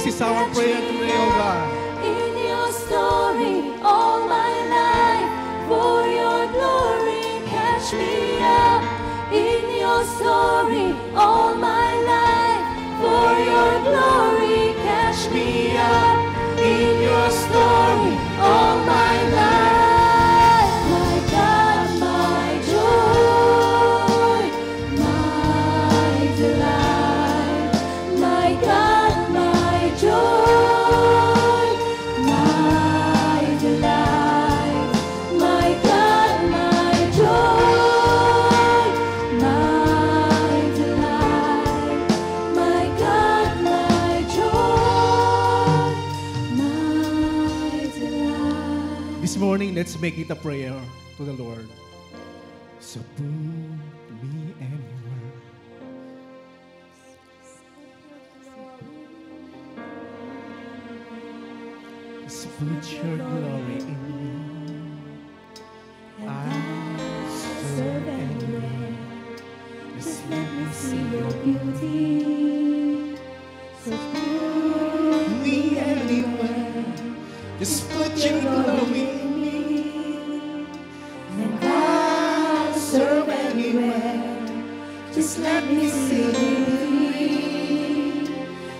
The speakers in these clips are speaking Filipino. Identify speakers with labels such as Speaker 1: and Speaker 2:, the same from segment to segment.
Speaker 1: This is our prayer today, O God.
Speaker 2: In your story all my life, for your glory, catch me up. In your story all my life, for your glory, catch me up. In your story all my life, my God, my joy, my delight, my God, my joy, my delight, my God, my joy, my delight, my God, my joy, my delight.
Speaker 1: This morning, let's make it a prayer to the Lord. So put me anywhere. Just put your glory in me. I'll serve anywhere. Just let me see your
Speaker 2: beauty. So
Speaker 1: put me anywhere. Just put your glory in me.
Speaker 2: and I'll
Speaker 1: Serve anywhere. Just let me see.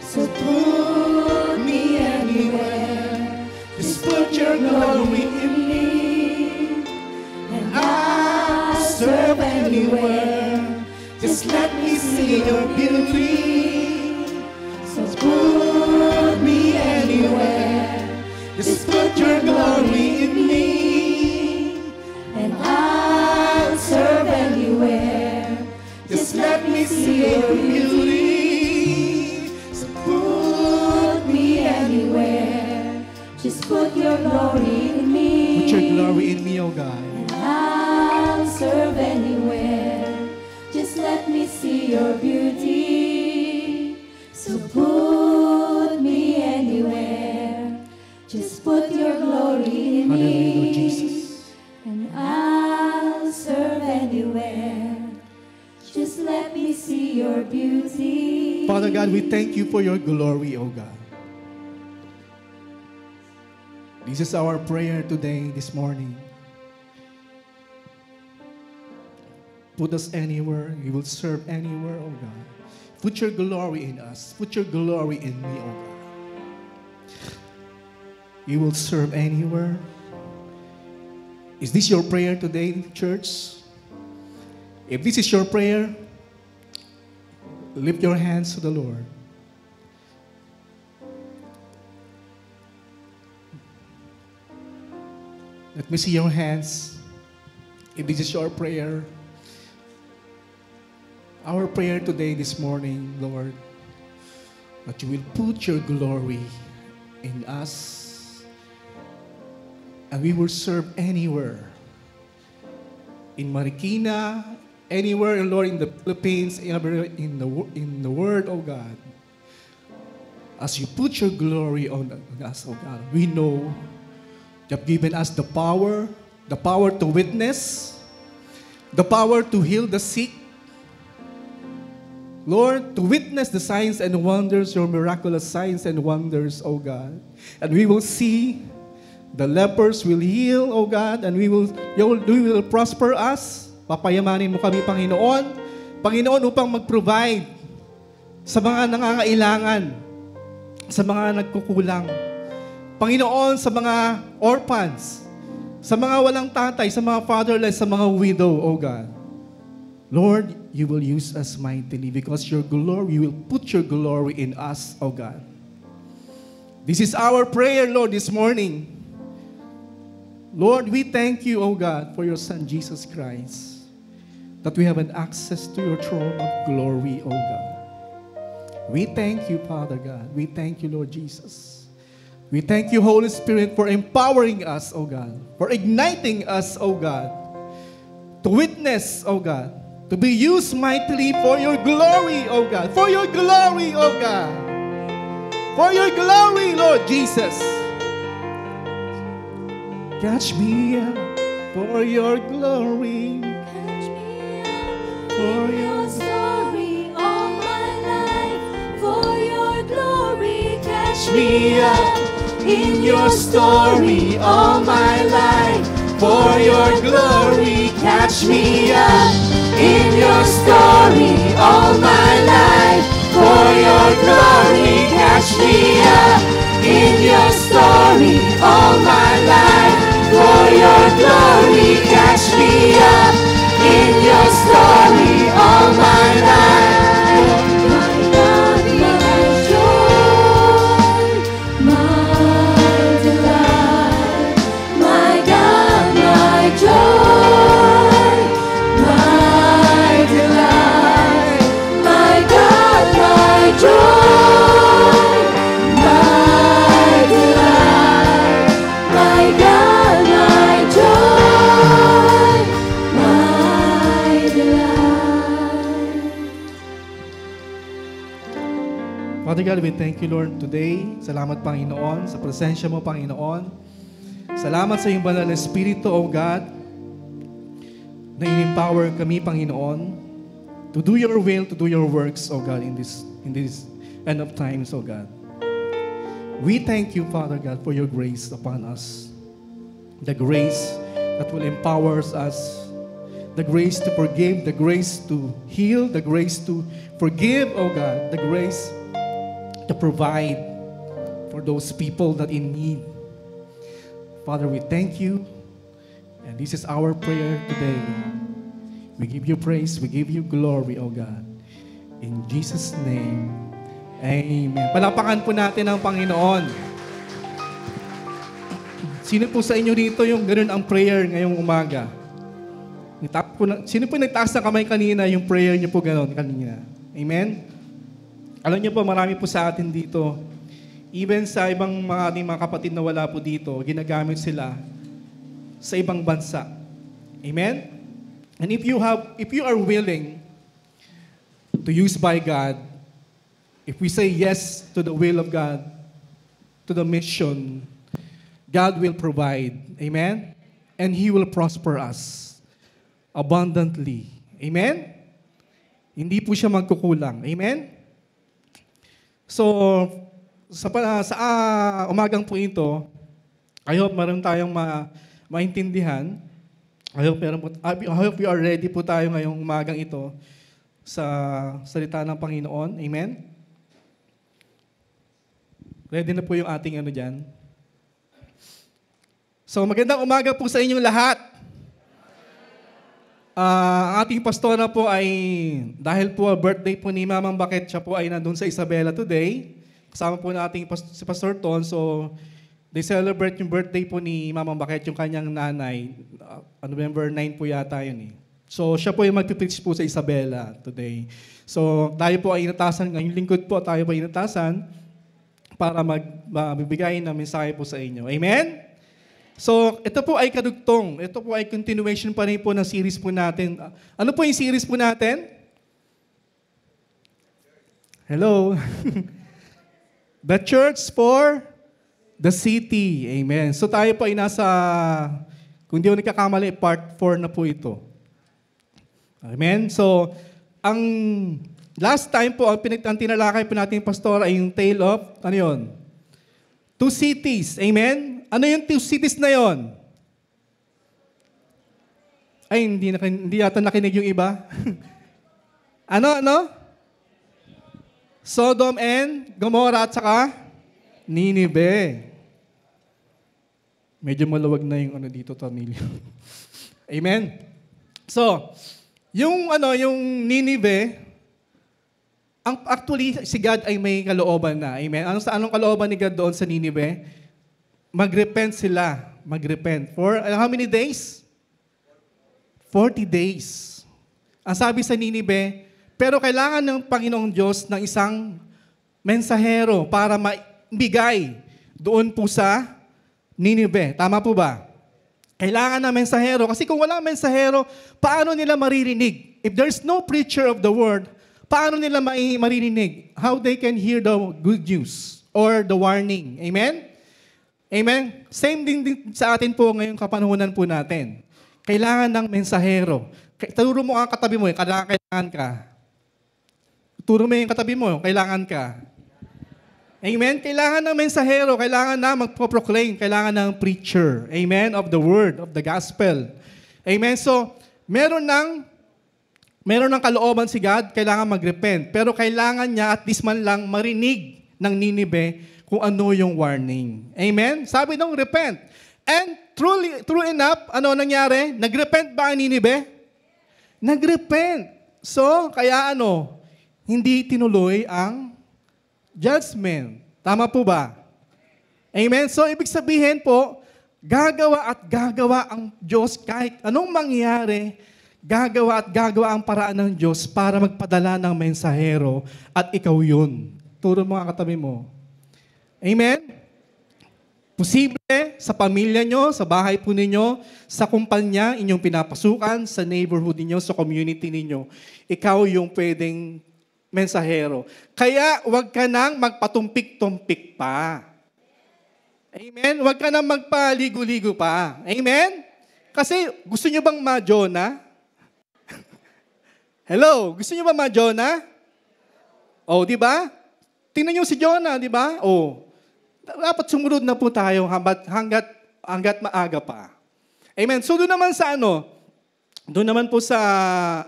Speaker 1: So put me anywhere. Just put your glory in me. And I'll serve anywhere. Just let me see your beauty. So put me anywhere. Just put your glory in me.
Speaker 2: and I'll serve anywhere.
Speaker 1: Just let me see your beauty. So put me
Speaker 2: Anywhere, just put your glory in me.
Speaker 1: Put your glory in me, O God.
Speaker 2: And I'll serve anywhere. Just let me see your beauty. So put me anywhere. Just put your glory in
Speaker 1: Hallelujah, Lord
Speaker 2: me.
Speaker 1: Jesus.
Speaker 2: And I'll serve anywhere. Just let me see your beauty.
Speaker 1: Father God, we thank you for your glory, O God. This is our prayer today, this morning. Put us anywhere. We will serve anywhere, O God. Put your glory in us. Put your glory in me, O God. We will serve anywhere. Is this your prayer today, church? If this is your prayer, lift your hands to the Lord. Let me see your hands. If this is your prayer, our prayer today, this morning, Lord, that you will put your glory in us, and we will serve anywhere. In Marikina, anywhere, Lord, in the Philippines, anywhere in the world, oh God. As you put your glory on us, oh God, we know you have given us the power to witness, the power to heal the sick, Lord, to witness the signs and wonders, your miraculous signs and wonders, oh God. And we will see the lepers will heal, oh God, and you will prosper us. Papayamanin mo kami, Panginoon. Panginoon, upang mag-provide sa mga nangangailangan, sa mga nagkukulang. Panginoon, sa mga orphans, sa mga walang tatay, sa mga fatherless, sa mga widow, oh God. Lord, you will use us mightily because your glory, you will put your glory in us, oh God. This is our prayer, Lord, this morning. Lord, we thank you, oh God, for your Son, Jesus Christ, that we have an access to your throne of glory, oh God. We thank you, Father God. We thank you, Lord Jesus. We thank you, Holy Spirit, for empowering us, oh God, for igniting us, oh God, to witness, oh God, to be used mightily for your glory, oh God, for your glory, oh God, for your glory, Lord Jesus. Catch me up for your glory,
Speaker 2: For your story all my life, for your glory, catch
Speaker 1: catch me up in your story all my life. For your glory, catch me up in your story all my life. For your glory, catch me up in your story all my life. For your glory, catch me up in your story all my life.
Speaker 2: My God, my joy, my delight. My God, my joy, my delight. My God, my joy, my delight. My God, my joy, my delight.
Speaker 1: Father God, we thank you, Lord, today. Salamat, Panginoon, sa presensya mo, Panginoon. Salamat sa iyong banal na Espiritu, O God, na in-empower kami, Panginoon, to do your will, to do your works, O God, in this end of times, O God. We thank you, Father God, for your grace upon us. The grace that will empower us, the grace to forgive, the grace to heal, the grace to forgive, O God, the grace to provide for those people that in need. Father, we thank you, and this is our prayer today. We give you praise, we give you glory, O God. In Jesus' name, amen. Palapakan po natin ang Panginoon. Sino po sa inyo dito yung ganun ang prayer ngayong umaga? Sino po nagtaas ng kamay kanina yung prayer niyo po ganun kanina? Amen? Alam niyo po, marami po sa atin dito, even sa ibang ating mga kapatid na wala po dito, ginagamit sila sa ibang bansa. Amen? And if you are willing to use by God, if we say yes to the will of God, to the mission, God will provide. Amen? And He will prosper us abundantly. Amen? Hindi po siya magkukulang. Amen? So, sa umagang po ito, I hope meron tayong maintindihan. I hope we are ready po tayo ngayong umagang ito sa salita ng Panginoon. Amen? Ready na po yung ating dyan. So, magandang umaga po sa inyong lahat. Ang ating pastora po ay, dahil po birthday po ni Mamang Baket, siya po ay nandun sa Isabela today. Kasama po natin si Pastor Ton. So, they celebrate yung birthday po ni Mamang Baket, yung kanyang nanay. November 9 po yata yun eh. So, siya po yung mag-preach po sa Isabela today. So, tayo po ay inatasan, ngayong lingkod po, tayo po ay inatasan para magbibigay ng mensahe po sa inyo. Amen? So, ito po ay kadugtong. Ito po ay continuation pa rin po ng series po natin. Ano po yung series po natin? Hello? The Church for the City. Amen. So, tayo po ay nasa, kung di ko nagkakamali, part 4 na po ito. Amen. So, ang last time po, ang tinalakay po natin, Pastor, ay yung tale of, ano yun? 2 cities. Amen? Ano yung 2 cities na yon? Ay, hindi yata nakinig yung iba. Ano? Sodom and Gomorrah at saka Nineveh. Medyo maluwag na yung dito, Tornilio. Amen? So, yung Nineveh, actually, si God ay may kalooban na. Amen? Anong kalooban ni God doon sa Nineveh? Mag-repent sila. Mag-repent. For how many days? 40 days. Ang sabi sa Nineveh, pero kailangan ng Panginoong Diyos ng isang mensahero para maibigay doon po sa Nineveh. Tama po ba? Kailangan ng mensahero. Kasi kung walang mensahero, paano nila maririnig? If there's no preacher of the word, paano nila maririnig? How they can hear the good news or the warning? Amen? Amen? Same din sa atin po ngayong kapanahunan po natin. Kailangan ng mensahero. Turo mo ang katabi mo, kailangan ka. Turo mo yung katabi mo, kailangan ka. Amen? Kailangan ng mensahero, kailangan na magpo-proclaim, kailangan ng preacher. Amen? Of the word, of the gospel. Amen? So, meron ng kalooban si God, kailangan mag-repent. Pero kailangan niya at least man lang marinig ng Ninive kung ano yung warning. Amen? Sabi nung repent. And true enough, ano nangyari? Nag-repent ba ang Ninive? Nag-repent. So, kaya hindi tinuloy ang judgment. Tama po ba? Amen? So, ibig sabihin po, gagawa at gagawa ang Diyos kahit anong mangyari, gagawa at gagawa ang paraan ng Diyos para magpadala ng mensahero at ikaw yun. Turo mga katabi mo. Amen? Posible sa pamilya nyo, sa bahay po ninyo, sa kumpanya, inyong pinapasukan, sa neighborhood ninyo, sa community ninyo. Ikaw yung pwedeng mensahero. Kaya huwag ka nang magpatumpik-tumpik pa. Amen? Huwag ka nang magpaligo-ligo pa. Amen? Kasi gusto nyo bang ma-Jonah? Hello? Gusto nyo ba ma-Jonah? Oh, di ba? Tingnan nyo si Jonah, di ba? Oh. Dapat sumunod na po tayo hanggat maaga pa. Amen. So doon naman sa doon naman po sa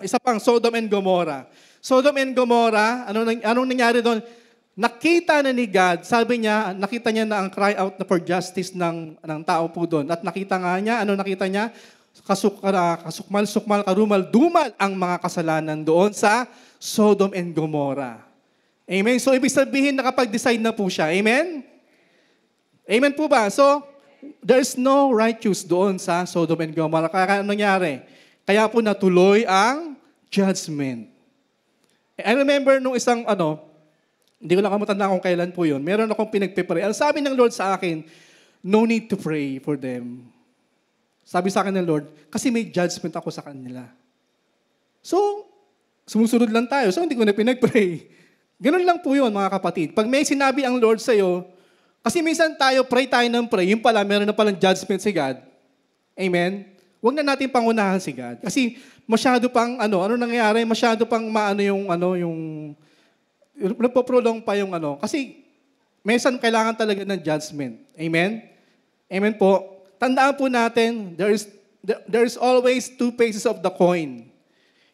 Speaker 1: isa pang Sodom and Gomorrah. Sodom and Gomorrah, anong nangyari doon? Nakita na ni God, sabi niya, nakita niya na ang cry out na for justice ng tao po doon. At nakita nga niya, nakita niya? Kasukmal, karumal-dumal ang mga kasalanan doon sa Sodom and Gomorrah. Amen. So ibig sabihin, nakapag-decide na po siya. Amen? Amen po ba? So, there's no righteous doon sa Sodom and Gomorrah. Kaya ano nangyari? Kaya po natuloy ang judgment. I remember nung isang hindi ko lang kamatanda kung kailan po yun, meron akong pinagpe-pray. Ang sabi ng Lord sa akin, no need to pray for them. Sabi sa akin ng Lord, kasi may judgment ako sa kanila. So, sumusunod lang tayo. So, hindi ko na pinag-pray. Ganun lang po yun, mga kapatid. Pag may sinabi ang Lord sa'yo, kasi minsan pray tayo ng pray, yung pala, meron na palang judgment si God. Amen? Huwag na natin pangunahan si God. Kasi masyado pang, ano nangyayari, masyado pang yung nagpo-prolong pa yung Kasi minsan kailangan talaga ng judgment. Amen? Amen po. Tandaan po natin, there is always two faces of the coin.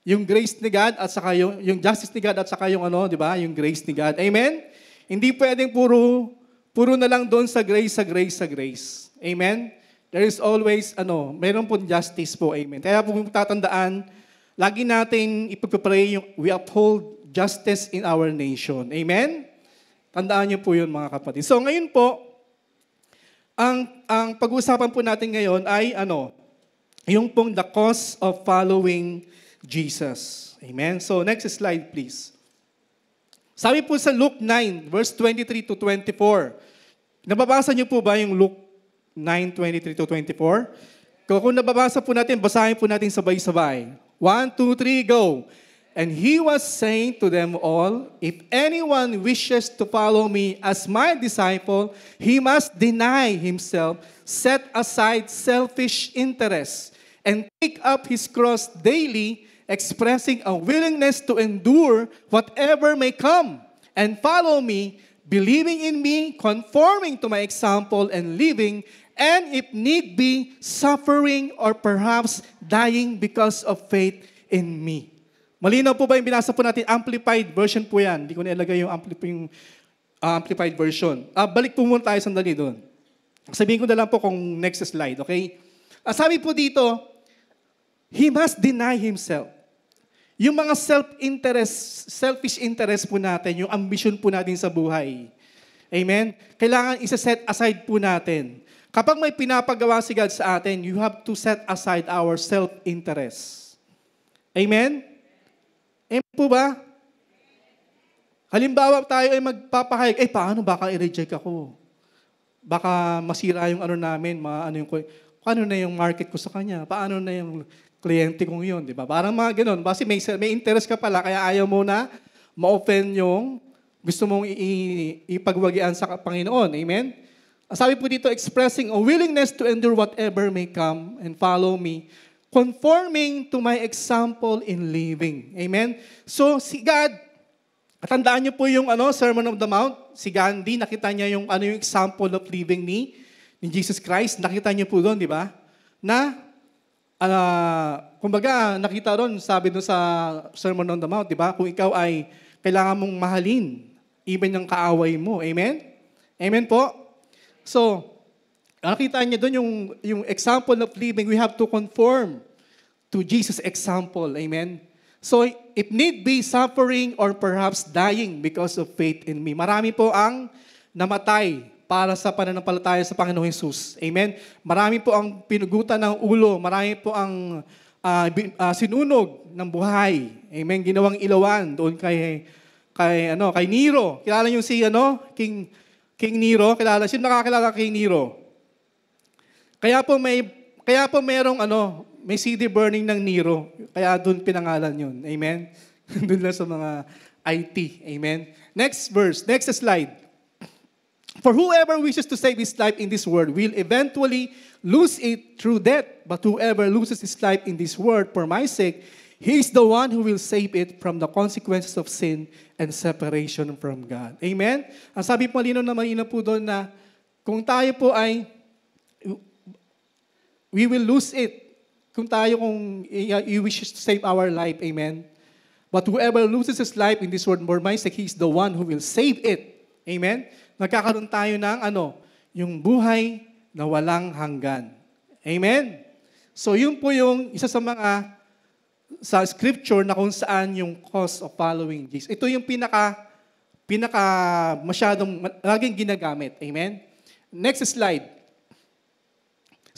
Speaker 1: Yung grace ni God at saka yung justice ni God at saka yung di ba? Yung grace ni God. Amen? Hindi pwedeng puro na lang doon sa grace. Amen? There is always, meron po justice po. Amen? Kaya po kung tatandaan, lagi natin ipagpapray yung we uphold justice in our nation. Amen? Tandaan niyo po yun, mga kapatid. So ngayon po, ang pag-uusapan po natin ngayon ay yung pong the cause of following Jesus. Amen? So next slide, please. Sabi po sa Luke 9, verse 23 to 24. Nababasa niyo po ba yung Luke 9, 23 to 24? Kung nababasa po natin, basahin po natin sabay-sabay. 1, 2, 3, go! And he was saying to them all, if anyone wishes to follow me as my disciple, he must deny himself, set aside selfish interests, and take up his cross daily, expressing a willingness to endure whatever may come, and follow me, believing in me, conforming to my example, and living, and if need be, suffering or perhaps dying because of faith in me. Malinaw po ba yung binasa po natin? Amplified version po yan. Hindi ko nilagay yung amplified version. Balik po muna tayo sandali doon. Sabihin ko na lang po kung next slide, okay? Sabi po dito, he must deny himself. Yung mga selfish interest po natin, yung ambition po natin sa buhay. Amen? Kailangan isa-set aside po natin. Kapag may pinapagawa si God sa atin, you have to set aside our self-interest. Amen? Amen po ba? Halimbawa tayo ay magpapahayag, paano baka i-reject ako? Baka masira yung namin, paano na yung market ko sa kanya? Paano na yung kliyente kong yun, di ba? Parang mga ganun. Kasi may interest ka pala, kaya ayaw mo na ma-offend yung gusto mong ipagwagian sa Panginoon. Amen? Sabi po dito, expressing a willingness to endure whatever may come and follow me, conforming to my example in living. Amen? So, si God, tandaan niyo po yung Sermon on the Mount, si Gandhi, nakita niya yung ano yung example of living ni Jesus Christ. Nakita niyo po doon, di ba? Na, kumbaga, nakita doon, sabi doon sa Sermon on the Mount, di ba? Kung ikaw ay kailangan mong mahalin, even yung kaaway mo. Amen? Amen po? So, nakita niya doon yung example of living, we have to conform to Jesus' example. Amen? So, if need be suffering or perhaps dying because of faith in me. Marami po ang namatay para sa pananampalataya sa Panginoong Hesus. Amen? Marami po ang pinugutan ng ulo. Marami po ang sinunog ng buhay. Amen? Ginawang ilawan doon kay Nero. Kilala niyo si King Nero? Sino nakakilala King Nero? Kaya po mayroong may CD burning ng Nero. Kaya doon pinangalan yun. Amen? Doon lang sa mga IT. Amen? Next verse. Next slide. For whoever wishes to save his life in this world will eventually lose it through death. But whoever loses his life in this world for my sake, he is the one who will save it from the consequences of sin and separation from God. Amen? Ang sabi po malinaw na malinaw po doon na kung tayo po ay we will lose it. Kung you wish to save our life, amen? But whoever loses his life in this world for my sake, he is the one who will save it. Amen? Nagkakaroon tayo ng yung buhay na walang hanggan. Amen? So yun po yung isa sa scripture na kung saan yung cause of following Jesus. Ito yung pinaka masyadong laging ginagamit. Amen? Next slide.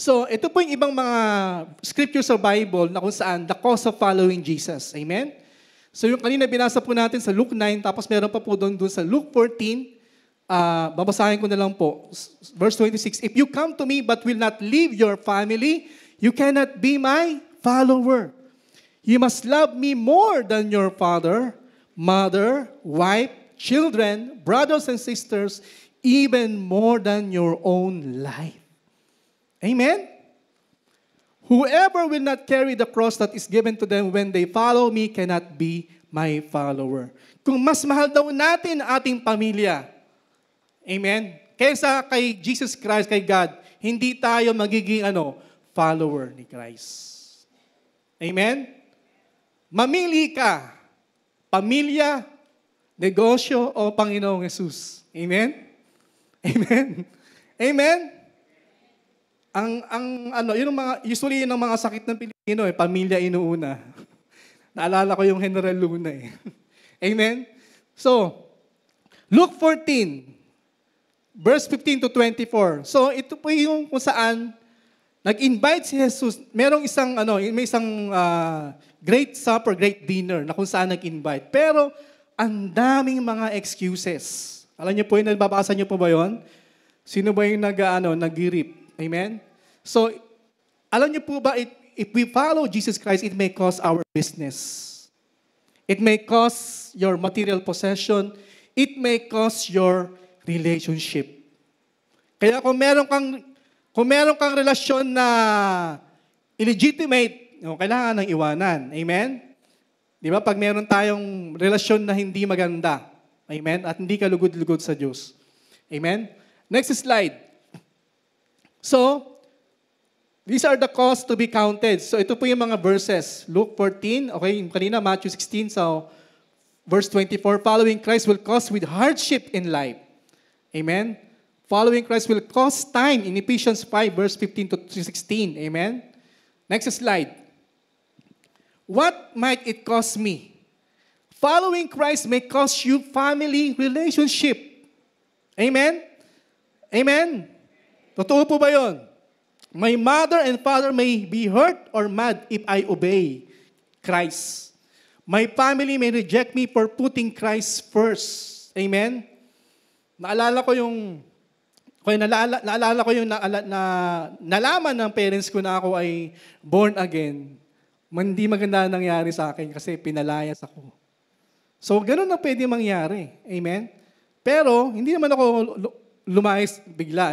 Speaker 1: So, ito po yung ibang mga scriptures sa Bible na kung saan the cause of following Jesus. Amen? So, yung kanina binasa po natin sa Luke 9, tapos meron pa po doon sa Luke 14, babasahin ko na lang po. Verse 26, if you come to me but will not leave your family, you cannot be my follower. You must love me more than your father, mother, wife, children, brothers and sisters, even more than your own life. Amen? Whoever will not carry the cross that is given to them when they follow me cannot be my follower. Kung mas mahal daw natin ang ating pamilya, amen, kaysa kay Jesus Christ, kay God, hindi tayo magiging follower ni Christ. Amen? Mamili ka, pamilya, negosyo, o Panginoong Jesus. Amen? Amen? Amen? Yun usually yun ang mga sakit ng Pilipino, pamilya inuuna. Naalala ko yung General Luna Amen? So, Luke 14, verse 15 to 24. So, ito po yung kung saan nag-invite si Jesus. May isang great supper, great dinner na kung saan nag-invite. Pero, ang daming mga excuses. Alam niyo po yun, nababasa niyo po ba yun? Sino ba yung nag-girip? Amen? So, alam niyo po ba, if we follow Jesus Christ, it may cost our business. It may cost your material possession. It may cost your relationship. Kaya kung meron kang relasyon na illegitimate, kailangan nang iwanan. Amen? Di ba? Pag meron tayong relasyon na hindi maganda, amen? At hindi ka lugod-lugod sa Diyos. Amen? Next slide. So, these are the costs to be counted. So, ito po yung mga verses. Luke 14, okay, kanina Matthew 16, so verse 24, following Christ will cost with hardship in life. Amen? Following Christ will cost time in Ephesians 5, verse 15 to 16. Amen? Next slide. What might it cost me? Following Christ may cost you family relationship. Amen? Amen? Totoo po ba yun? My mother and father may be hurt or mad if I obey Christ. My family may reject me for putting Christ first. Amen? Naalala ko yung nalaman ng parents ko na ako ay born again. Hindi maganda nangyari sa akin kasi pinalayas ako. So, ganun na pwede mangyari. Amen? Pero, hindi naman ako lumayas bigla.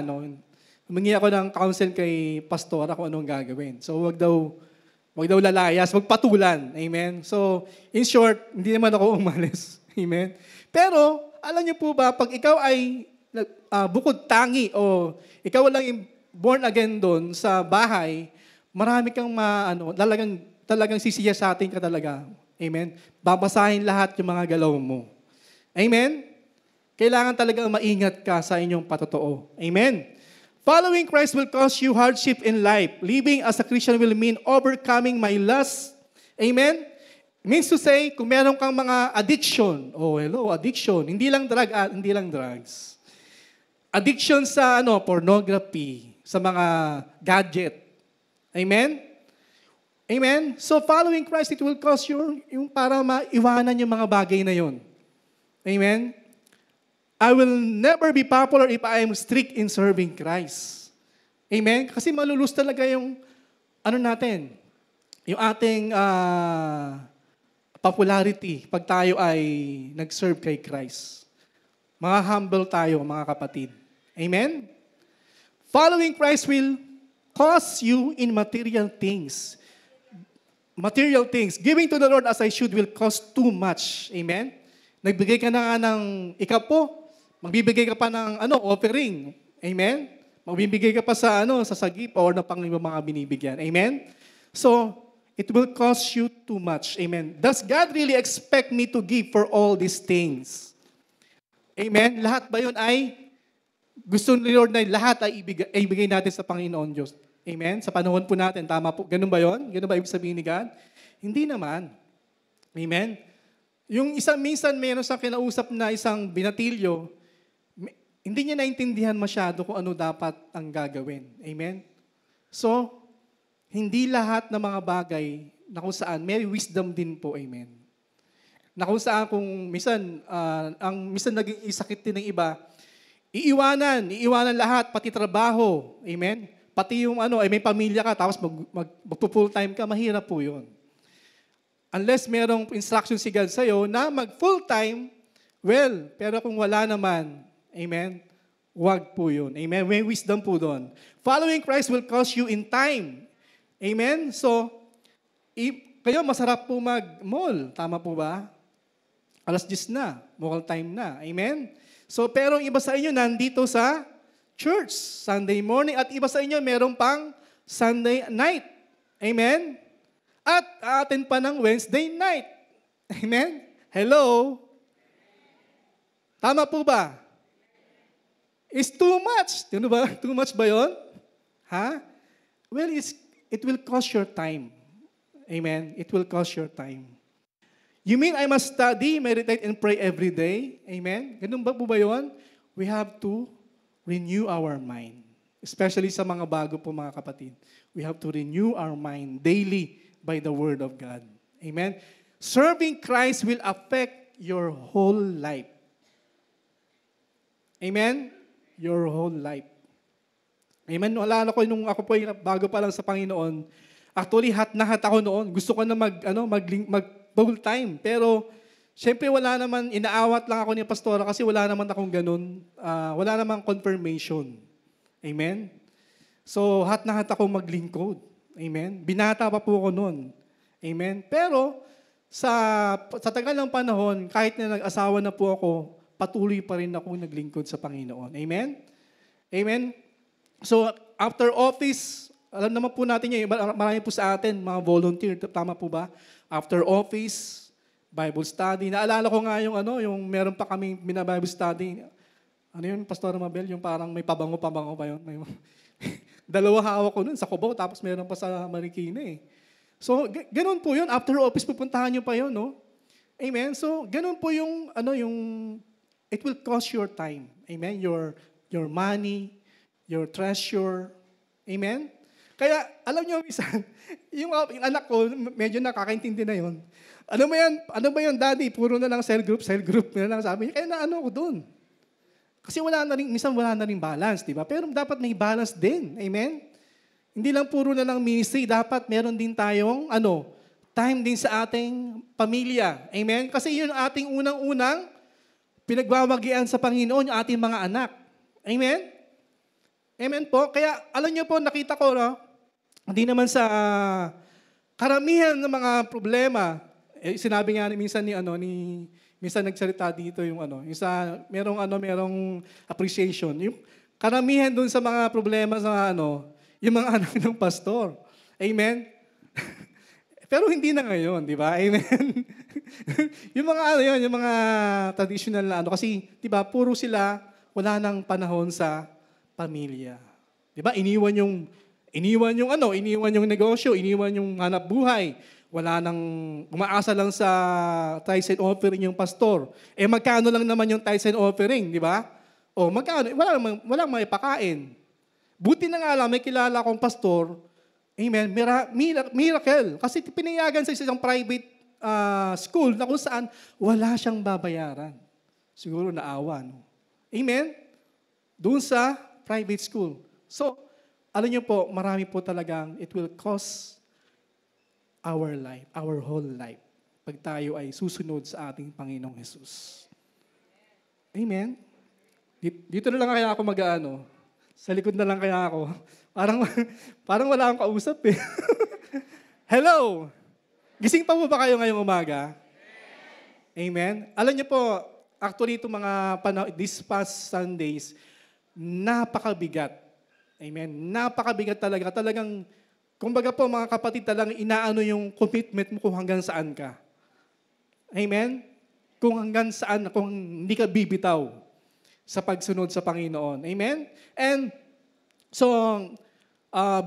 Speaker 1: Humingi ako ng counsel kay pastora kung anong gagawin. So, wag daw lalayas, wag patulan. Amen? So, in short, hindi naman ako umalis. Amen? Pero, alam niyo po ba, pag ikaw ay bukod tangi o ikaw lang yung born again doon sa bahay, marami kang talagang sisiyasatin ka talaga. Amen? Babasahin lahat yung mga galaw mo. Amen? Kailangan talagang maingat ka sa inyong patotoo. Amen? Following Christ will cause you hardship in life. Living as a Christian will mean overcoming my lust. Amen? Means to say, kung meron kang mga addiction, addiction, hindi lang drugs. Addiction sa pornography, sa mga gadget. Amen? Amen? So following Christ, it will cause you yung para maiwanan yung mga bagay na yun. Amen? I will never be popular if I am strict in serving Christ. Amen? Kasi malulus talaga yung natin, yung ating popularity pag tayo ay nag-serve kay Christ. Mga humble tayo, mga kapatid. Amen? Following Christ will cause you in material things. Material things. Giving to the Lord as I should will cost too much. Amen? Nagbigay ka na ng ikapo, magbibigay ka pa ng offering. Amen? Magbibigay ka pa sa sagip or na pang mga binibigyan. Amen? So, it will cost you too much. Amen? Does God really expect me to give for all these things? Amen? Lahat ba yun ay gusto ni Lord na lahat ay ibigay natin sa Panginoon Diyos? Amen? Sa panahon po natin, tama po. Ganun ba yun? Ganun ba ibig sabihin ni God? Hindi naman. Amen? Yung minsan meron sa kinausap na isang binatilyo, hindi niya naintindihan masyado kung ano dapat ang gagawin. Amen? So, hindi lahat ng mga bagay na kung saan may wisdom din po. Amen? Na kung saan kung minsan, minsan naging isakit din ng iba, iiwanan lahat, pati trabaho. Amen? Pati yung may pamilya ka, tapos magpo-full time ka, mahirap po yun. Unless merong instruction si God sa'yo na mag-full time, pero kung wala naman, amen, wag po yun. Amen? May wisdom po doon. Following Christ will cost you in time. Amen? So, kayo masarap po mag-mall. Tama po ba? 10:00 na. Mall time na. Amen? So, pero iba sa inyo nandito sa church, Sunday morning, at iba sa inyo meron pang Sunday night. Amen? At atin pa ng Wednesday night. Amen? Hello? Tama po ba? It's too much. Ano ba? Too much ba yun? Ha? Well, it will cost your time. Amen? It will cost your time. You mean I must study, meditate, and pray every day? Amen? Ganun ba po ba yun? We have to renew our mind. Especially sa mga bago po mga kapatid. We have to renew our mind daily by the Word of God. Amen? Serving Christ will affect your whole life. Amen? Your whole life. Amen? Alala ko nung ako po bago pa lang sa Panginoon, actually hat ako noon. Gusto ko na mag-full time. Pero, syempre wala naman, inaawat lang ako ni Pastora kasi wala naman akong ganun. Wala namang confirmation. Amen? So, hat ako maglingkod. Amen? Binata pa po ako noon. Amen? Pero, sa tagal ng panahon, kahit na nag-asawa na po ako, patuloy pa rin ako naglingkod sa Panginoon. Amen? Amen? So, after office, alam naman po natin yun, marami po sa atin, mga volunteer, tama po ba? After office, Bible study. Naalala ko nga yung meron pa kaming Bible study. Ano yun, Pastor Mabel? Yung parang may pabango-pabango pa yun. Dalawa hawak ko nun sa Cubao, tapos meron pa sa Marikina eh. So, ganun po yun. After office, pupuntahan nyo pa yun, no? Amen? So, ganun po yung it will cost your time. Amen? Your money, your treasure. Amen? Kaya, alam nyo, yung anak ko, medyo nakakaintindi na yun. Ano ba yan, Daddy? Puro na lang cell group na lang sabi niya. Kaya naano ko dun. Kasi minsan wala na rin balance, di ba? Pero dapat may balance din. Amen? Hindi lang puro na lang ministry, dapat meron din tayong, time din sa ating pamilya. Amen? Kasi yun ang ating unang-unang pinagwawagian sa Panginoon, yung ating mga anak. Amen? Amen po? Kaya, alam niyo po, nakita ko, hindi naman sa karamihan ng mga problema, sinabi nga minsan ni minsan nagsalita dito yung merong appreciation. Yung karamihan doon sa mga problema sa yung mga anak ng pastor. Amen? Pero hindi na ngayon, di ba? Amen? yung mga traditional na kasi, di ba, puro sila, wala nang panahon sa pamilya. Di ba? Iniwan yung negosyo, iniwan yung hanap buhay. Wala nang, umaasa lang sa tithes and offering yung pastor. Magkano lang naman yung tithes and offering, di ba? Magkano? Walang maipakain. Buti na nga lang, may kilala akong pastor, amen, miracle. Kasi pinayagan sa isang private school na kung saan wala siyang babayaran. Siguro naawa, no? Amen? Doon sa private school. So, alam niyo po, marami po talagang it will cost our life, our whole life, pag tayo ay susunod sa ating Panginoong Jesus. Amen? Dito na lang kaya ako sa likod na lang kaya ako. Parang wala akong kausap eh. Hello! Gising pa po ba kayo ngayong umaga? Amen? Alam niyo po, actually itong these past Sundays, napakabigat. Amen? Napakabigat talaga. Talagang, kumbaga po mga kapatid, talagang inaano yung commitment mo kung hanggang saan ka. Amen? Kung hanggang saan, kung hindi ka bibitaw sa pagsunod sa Panginoon. Amen? And so,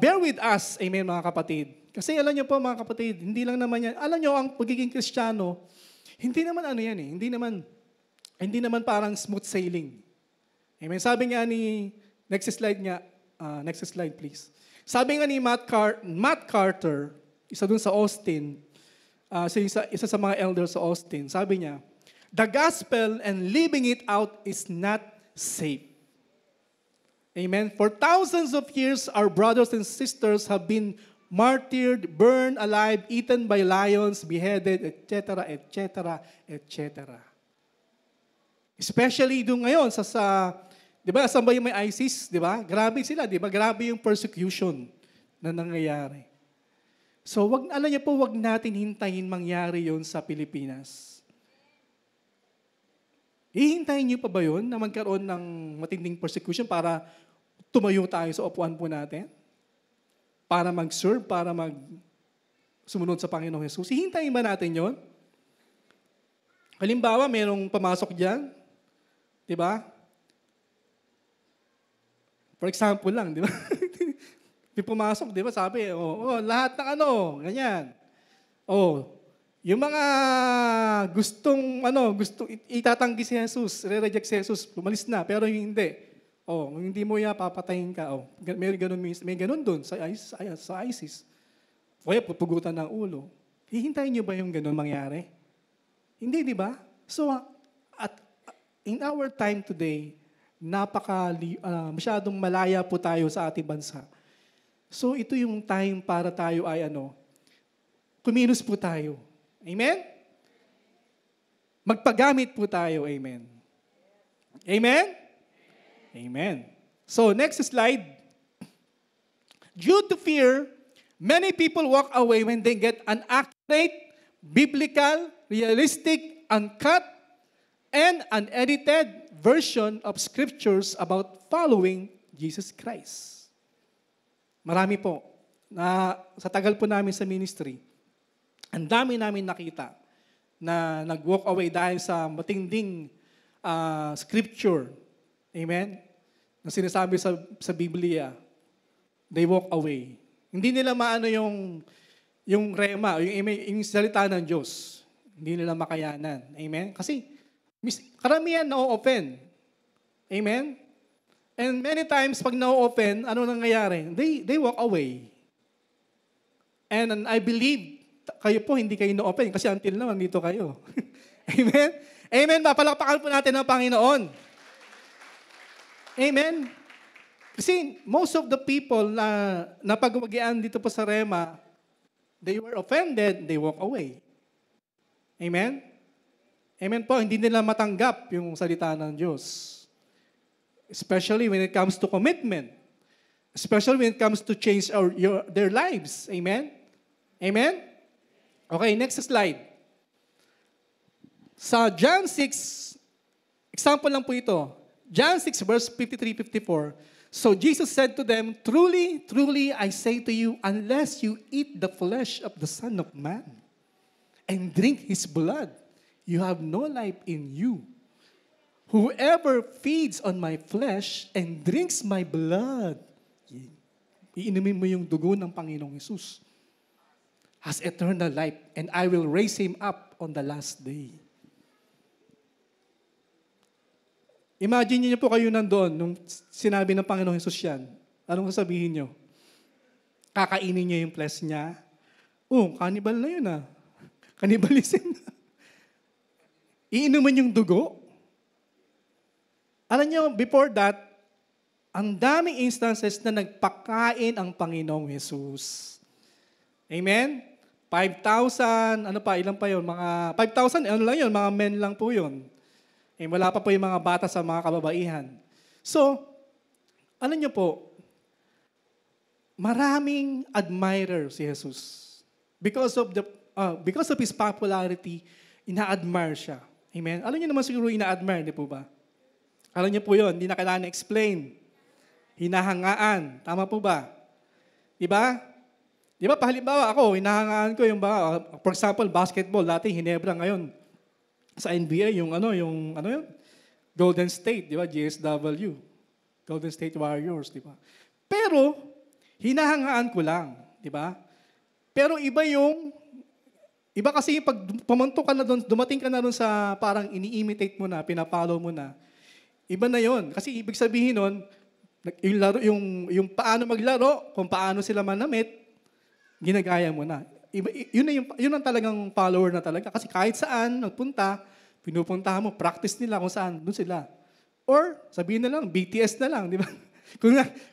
Speaker 1: bear with us, amen mga kapatid. Kasi alam niyo po mga kapatid, hindi lang naman yan, alam niyo ang pagiging Kristiyano, hindi naman hindi naman parang smooth sailing. Amen? Sabi nga next slide please. Sabi nga ni Matt Carter, isa dun sa Austin, isa sa mga elders sa Austin, sabi niya, the gospel and living it out is not safe. Amen? For thousands of years, our brothers and sisters have been martyred, burned alive, eaten by lions, beheaded, etc., etc., etc. Especially doon ngayon di ba, saan ba yung may ISIS, di ba? Grabe sila, di ba? Grabe yung persecution na nangyayari. So, alam niyo po, wag natin hintayin mangyari yon sa Pilipinas. Hihintayin niyo pa ba yun na magkaroon ng matinding persecution para tumayo tayo sa upuan po natin? Para mag-serve, para sumunod sa Panginoong Jesus? Hihintayin ba natin yon? Halimbawa, merong pamasok dyan, di ba? For example lang, di ba? May pumasok, di ba? Sabi, lahat ng ganyan. Yung mga gustong itatanggi si Jesus, re-reject si Jesus, pumalis na, pero hindi. Hindi mo papatayin ka. May ganun doon sa ISIS. O pupugutan ng ulo. Hihintayin niyo ba yung ganun mangyari? Hindi, di ba? So, in our time today, masyadong malaya po tayo sa ating bansa. So, ito yung time para tayo ay kumilos po tayo. Amen? Magpagamit po tayo. Amen? Amen? Amen. So, next slide. Due to fear, many people walk away when they get an accurate, biblical, realistic, uncut, and unedited version of scriptures about following Jesus Christ. Marami po. Sa tagal po namin sa ministry, ang dami namin nakita na nag-walk away dahil sa matinding scripture. Amen? Na sinasabi sa Biblia, they walk away. Hindi nila maano yung rema, yung salita ng Diyos. Hindi nila makayanan. Amen? Kasi karamihan na-open. Amen? And many times, pag na-open, ano nangyayari? They walk away. And I believe, kayo po, hindi kayo na-open kasi until now, nandito kayo. Amen? Amen ba? Palakpakan po natin ang Panginoon. Amen? Kasi most of the people na napagwagian dito po sa Rema, they were offended, they walk away. Amen? Amen po, hindi nila matanggap yung salita ng Diyos. Especially when it comes to commitment. Especially when it comes to change their lives. Amen? Amen? Okay, next slide. Sa John 6, example lang po ito. John 6 verse 53-54. So Jesus said to them, "Truly, truly, I say to you, unless you eat the flesh of the Son of Man and drink His blood, you have no life in you. Whoever feeds on my flesh and drinks my blood," iinumin mo yung dugo ng Panginoong Hesus, "has eternal life, and I will raise him up on the last day." Imagine niyo po kayo nandoon nung sinabi ng Panginoong Hesus yan. Anong sasabihin niyo? Kakainin niyo yung flesh niya? Oh, cannibal na yun ah. Cannibalism na. Iinumin yung dugo? Alam niyo, before that, ang daming instances na nagpakain ang Panginoong Hesus. Amen? 5,000, ano pa, ilan pa yun? Mga 5,000, ano lang yun? Mga men lang po yun. Eh, wala pa po yung mga bata sa mga kababaihan. So, ano niyo po, maraming admirer si Jesus. Because of His popularity, ina-admire siya. Amen? Alam niyo naman siguro ina-admire, di po ba? Alam niyo po yun, hindi na kailangan explain. Hinahangaan. Tama po ba? Di ba? Di ba, halimbawa ako, hinahangaan ko yung, for example, basketball, dati Hinebra, ngayon, sa NBA, yung Golden State, di ba? GSW. Golden State Warriors, di ba? Pero, hinahangaan ko lang, di ba? Pero iba kasi pag pumunto ka na doon, dumating ka na doon sa parang ini-imitate mo na, pinapollow mo na, iba na yon. Kasi ibig sabihin nun, yung paano maglaro, kung paano sila manamit, ginagaya mo na. Yun ang talagang follower na talaga. Kasi kahit saan nagpunta, pinupuntahan mo, practice nila kung saan, doon sila. Or, sabihin na lang, BTS na lang, di ba?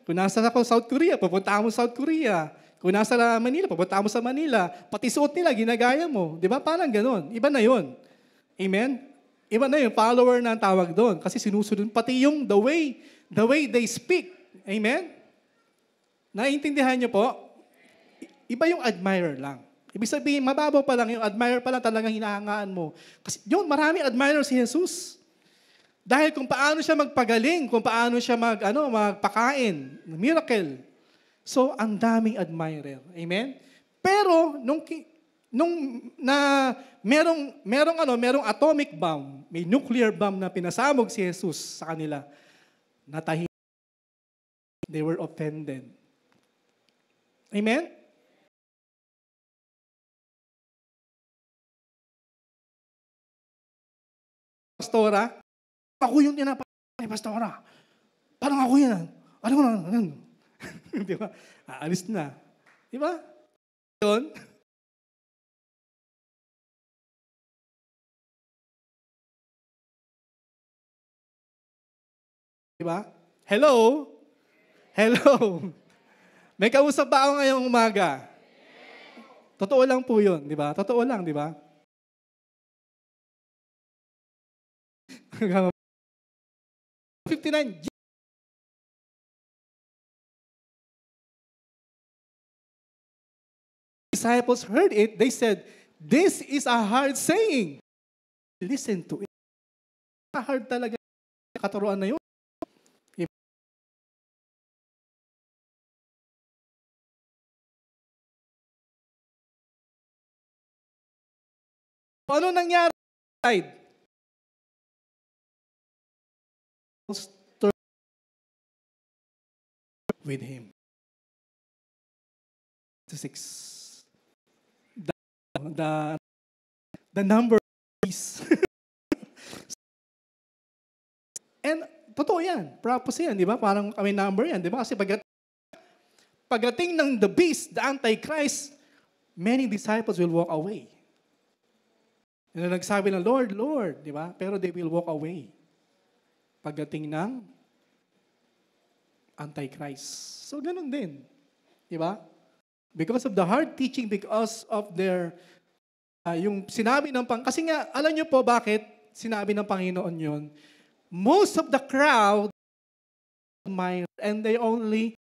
Speaker 1: Kung nasa ako South Korea, pupuntahan mo South Korea. Kung nasa Manila, pupuntahan mo sa Manila. Pati suot nila, ginagaya mo. Di ba? Parang ganon. Iba na yun. Amen? Iba na yun, follower na ang tawag doon. Kasi sinusunod, pati yung the way they speak. Amen? Naiintindihan niyo po? Iba yung admirer lang. Ibig sabihin, mababaw pa lang, yung admirer pa lang talagang hinahangaan mo. Kasi yun, maraming admirer si Jesus. Dahil kung paano siya magpagaling, kung paano siya magpakain, miracle. So, ang daming admirer. Amen? Pero, merong atomic bomb, may nuclear bomb na pinasabog si Jesus sa kanila, natahimik. They were offended. Amen? Pastora, ako yung tinapay, Pastora. Parang ako yan. Ano ko na? Di ba? Aalis na. Di ba? Yun. Di ba? Hello? Hello? May kausap ba ako ngayong umaga? Totoo lang po yun, di ba? Totoo lang, di ba? 59. Disciples heard it, they said, "This is a hard saying." Listen to it. Hard talaga. Katuruan na yun. Ano nangyari? With him. 6. The number is. And totoo yan. Prophecy yan, di ba? Parang kami number yan, di ba? Kasi pagdating ng the beast, the Antichrist, many disciples will walk away. And nagsabi ng, "Lord, Lord," di ba? Pero they will walk away. Pagdating ng Antichrist. So, ganun din. Di ba? Because of the hard teaching, because of their, yung sinabi ng kasi nga, alam nyo po bakit sinabi ng Panginoon yun? Most of the crowd, and they only,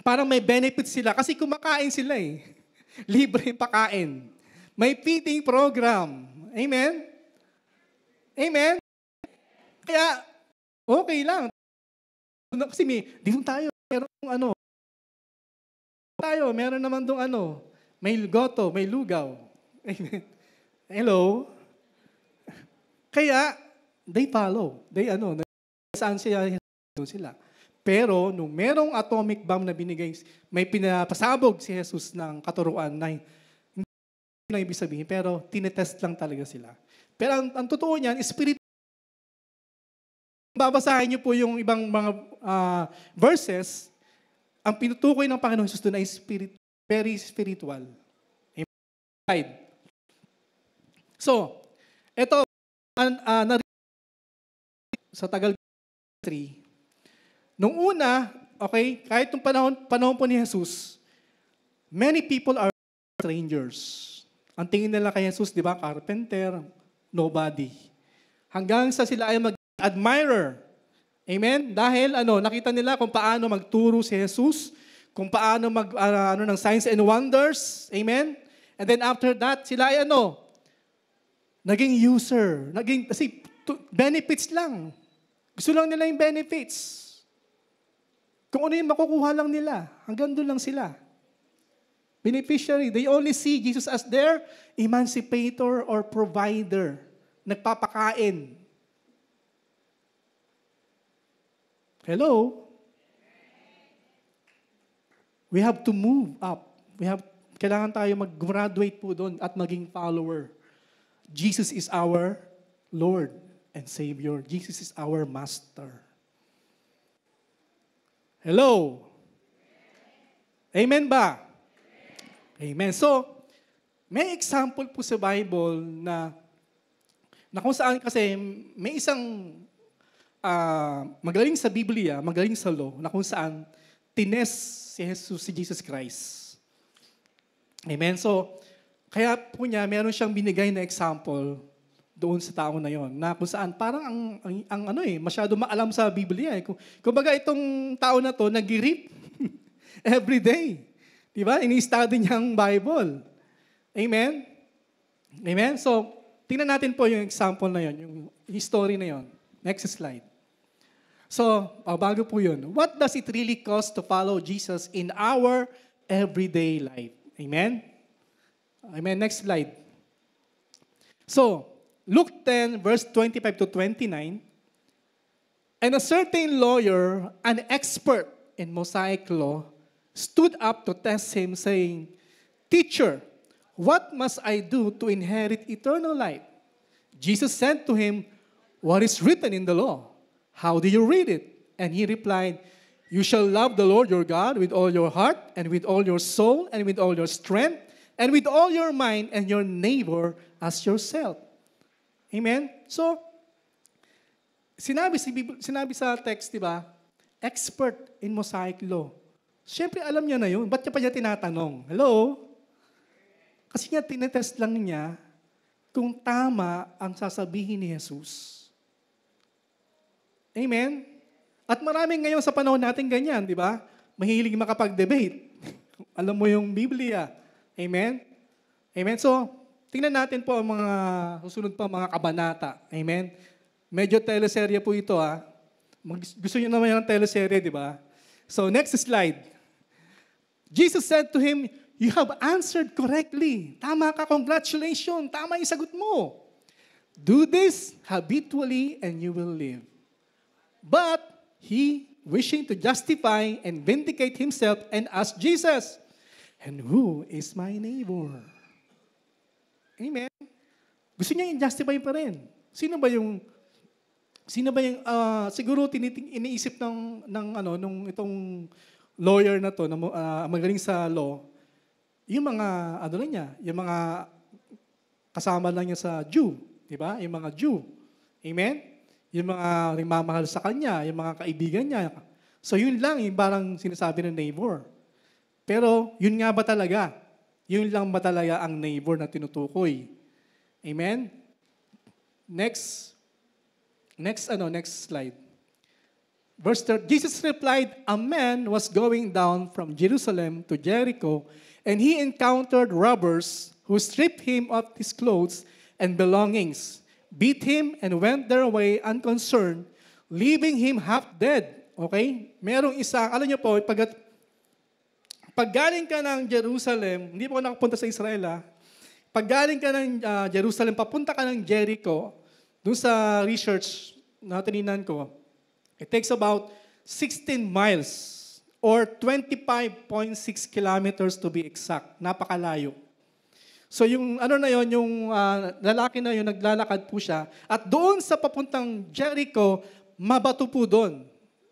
Speaker 1: parang may benefit sila, kasi kumakain sila eh. Libre yung pakain. May feeding program. Amen? Amen? Kaya, okay lang. Kasi dito tayo, meron naman dong may goto, may lugaw. Amen. Hello? Kaya, they follow. Saan sila. Pero, nung merong atomic bomb na binigay, may pinapasabog si Jesus ng katuruan na hindi na ibig sabihin, pero tinetest lang talaga sila. Pero ang totoo niyan, babasahin niyo po yung ibang mga verses, ang pinutukoy ng Panginoon Jesus doon ay very spiritual. Amen. So, ito, sa tagal 3, nung una, okay, kahit nung panahon po ni Jesus, many people are strangers. Ang tingin nila kay Jesus, di ba, carpenter, nobody. Hanggang sa sila ay mag-admirer. Amen? Dahil nakita nila kung paano magturo si Jesus, kung paano ng signs and wonders. Amen? And then after that, sila ay naging user. Kasi benefits lang. Gusto lang nila yung benefits. Kung ano yung makukuha lang nila, hanggang doon lang sila. Beneficiary, they only see Jesus as their emancipator or provider. Nagpapakain. Hello? We have to move up. Kailangan tayo mag-graduate po doon at maging follower. Jesus is our Lord and Savior. Jesus is our Master. Hello? Amen ba? Amen. So, may example po sa Bible na kung saan kasi may isang magaling sa Biblia, magaling sa law, na kung saan tinest si Jesus Christ. Amen. So, kaya po niya, meron siyang binigay na example doon sa tao na yon, na kung saan parang masyado maalam sa Biblia. Kumbaga itong tao na to, nag-reap every day. Diba? Ini-study niya ang Bible. Amen? Amen? So, tingnan natin po yung example na yon, yung story na yon. Next slide. So, bago po yun. What does it really cost to follow Jesus in our everyday life? Amen? Amen. Next slide. So, Luke 10, verse 25 to 29. And a certain lawyer, an expert in Mosaic law, stood up to test him, saying, Teacher, what must I do to inherit eternal life? Jesus said to him, What is written in the law? How do you read it? And he replied, You shall love the Lord your God with all your heart, and with all your soul, and with all your strength, and with all your mind, and your neighbor as yourself. Amen? So, sinabi sa text, di ba? Expert in Mosaic law. Siyempre, alam niya na yun. Ba't niya pa niya tinatanong? Hello? Kasi nga, tinetest lang niya kung tama ang sasabihin ni Jesus. Amen? At maraming ngayon sa panahon natin ganyan, di ba? Mahilig makapag-debate. Alam mo yung Biblia. Amen? Amen? So, tingnan natin po ang mga susunod pa mga kabanata. Amen? Medyo teleserye po ito, ha? Gusto niyo naman yung teleserye, di ba? So, next slide. Jesus said to him, You have answered correctly. Tama ka, congratulations. Tama yung sagot mo. Do this habitually and you will live. But he, wishing to justify and vindicate himself, and asked Jesus, And who is my neighbor? Amen? Gusto niya i-justify pa rin. Sino ba yung siguro iniisip nung itong lawyer na to, na magaling sa law, yung mga, yung mga kasama lang niya sa Jew, di ba? Yung mga Jew. Amen? Yung mga nagmamahal sa kanya, yung mga kaibigan niya. So yun lang, yung parang sinasabi ng neighbor. Pero yun nga ba talaga? Yun lang ba talaga ang neighbor na tinutukoy? Amen? Next slide. Verse 3, Jesus replied, A man was going down from Jerusalem to Jericho, and he encountered robbers who stripped him of his clothes and belongings, beat him, and went their way unconcerned, leaving him half dead. Okay? Merong isa, alam niyo po, pag galing ka ng Jerusalem, hindi po ako nakapunta sa Israel, pag galing ka ng Jerusalem, papunta ka ng Jericho, doon sa research na tininan ko, it takes about 16 miles or 25.6 kilometers to be exact. Napakalayo. So yung ano na yon, yung lalaki na yon, naglalakad po siya. At doon sa papuntang Jericho, mabato po doon.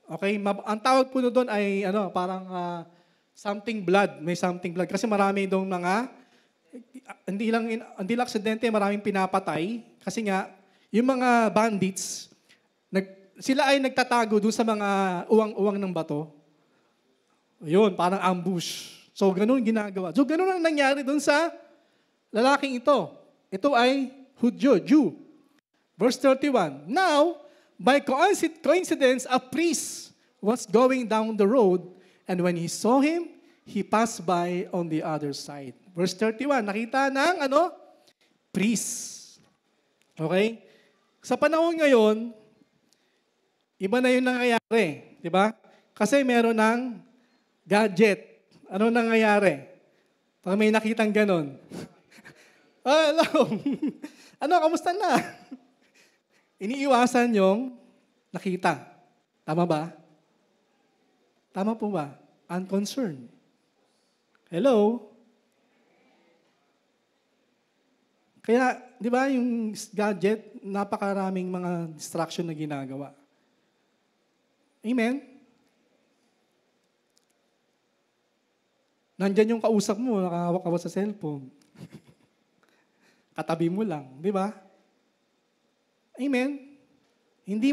Speaker 1: Okay? Ang tawag po doon ay parang something blood. May something blood. Kasi marami doon mga, hindi lang aksidente, maraming pinapatay. Kasi nga, yung mga bandits, sila ay nagtatago doon sa mga uwang-uwang ng bato. Yun, parang ambush. So, ganun ginagawa. So, ganun ang nangyari doon sa lalaking ito. Ito ay Hudyo, Jew. Verse 31, Now, by coincidence, a priest was going down the road, and when he saw him, he passed by on the other side. Verse 31, nakita ng priest. Okay? Sa panahon ngayon, iba na yung nangyayari. Di ba? Kasi meron ng gadget. Ano nangyayari? Pag may nakitang ganon. Hello. Kamusta na? Iniiwasan yung nakita. Tama ba? Tama po ba? Unconcerned. Hello? Kaya, di ba, yung gadget, napakaraming mga distraction na ginagawa. Amen? Nandyan yung kausap mo, nakahawak ka sa cellphone. Katabi mo lang, di ba? Amen? Hindi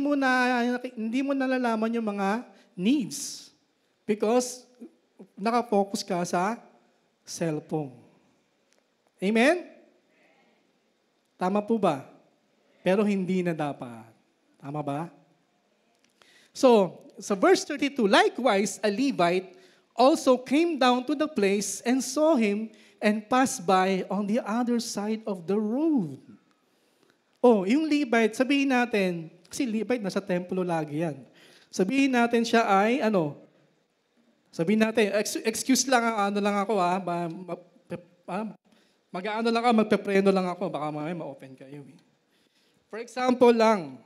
Speaker 1: mo nalalaman yung mga needs because nakafocus ka sa cellphone. Amen? Tama po ba? Pero hindi na dapat. Tama ba? So, sa verse 32, likewise, a Levite also came down to the place and saw him and passed by on the other side of the road. Oh, yung Levite, sabihin natin, kasi Levite nasa templo lagi yan. Sabihin natin siya ay, sabihin natin, excuse lang, mag-aano lang ako, magpe-preno lang ako, baka mamaya ma-open kayo. For example lang,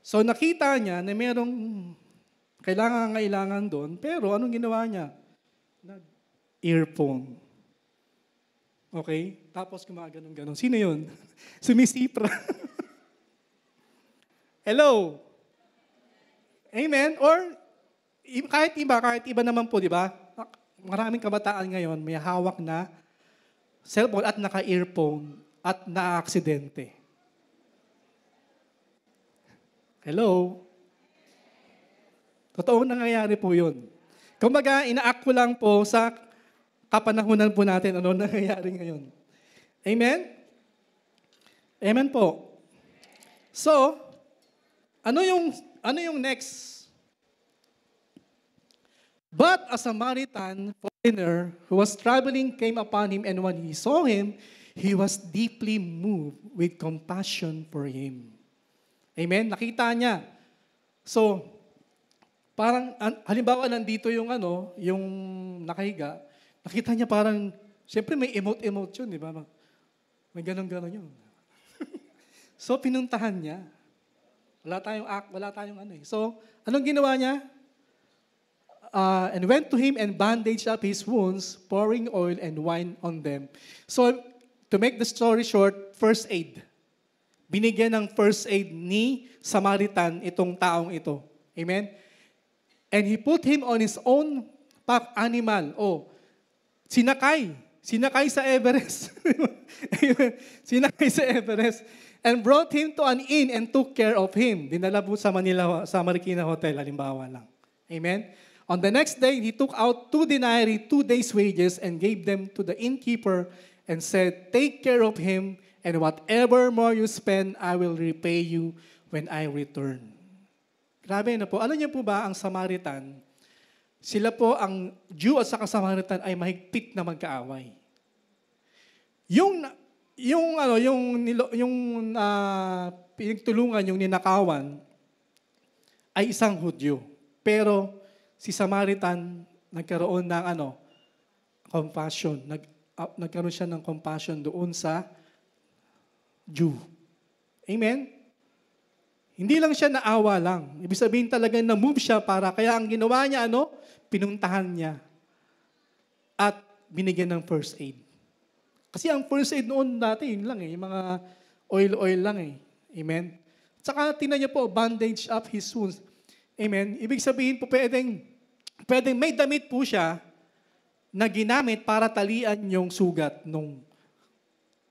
Speaker 1: so nakita niya na merong kailangan doon, pero anong ginawa niya? Nag-earphone. Okay? Tapos gumaganon-ganon. Sino yun? Sumisipra. Hello? Amen? Or kahit iba naman po, di ba? Maraming kabataan ngayon may hawak na cellphone at naka-earphone at na-aksidente. Hello? Totoong nangyayari po yun. Kumbaga, ina-act ko lang po sa kapanahunan po natin ano nangyayari ngayon. Amen? Amen po. So, ano yung next? But a Samaritan foreigner who was traveling came upon him, and when he saw him, he was deeply moved with compassion for him. Amen? Nakita niya. So, parang, halimbawa nandito yung yung nakahiga, nakita niya parang, siyempre may emote yun, di ba? May ganon-ganon yun. So, pinuntahan niya. Wala tayong So, anong ginawa niya? And went to him and bandaged up his wounds, pouring oil and wine on them. So, to make the story short, first aid. Binigyan ng first aid ni Samaritan itong taong ito. Amen? And he put him on his own pack animal. Sinakay sa Everest. Sinakay sa Everest. And brought him to an inn and took care of him. Dinala po sa Marikina Hotel, halimbawa lang. Amen? On the next day, he took out 2 denarii, 2 days' wages, and gave them to the innkeeper and said, "Take care of him, and whatever more you spend, I will repay you when I return. Grabe na po. Alam niyo po ba, ang Samaritan, sila po, ang Jew at saka Samaritan ay mahigpit na magkaaway. Yung pinagtulungan, yung ninakawan, ay isang Hudyo. Pero si Samaritan, nagkaroon ng compassion. Nagkaroon siya ng compassion doon sa Jew. Amen? Hindi lang siya naawa lang. Ibig sabihin talaga na-move siya kaya ang ginawa niya, pinuntahan niya. At binigyan ng first aid. Kasi ang first aid noon dati, yun lang yung mga oil lang Amen? Tsaka tingnan niyo po, bandage up his wounds. Amen? Ibig sabihin po, pwedeng may damit po siya na ginamit para talian yung sugat ng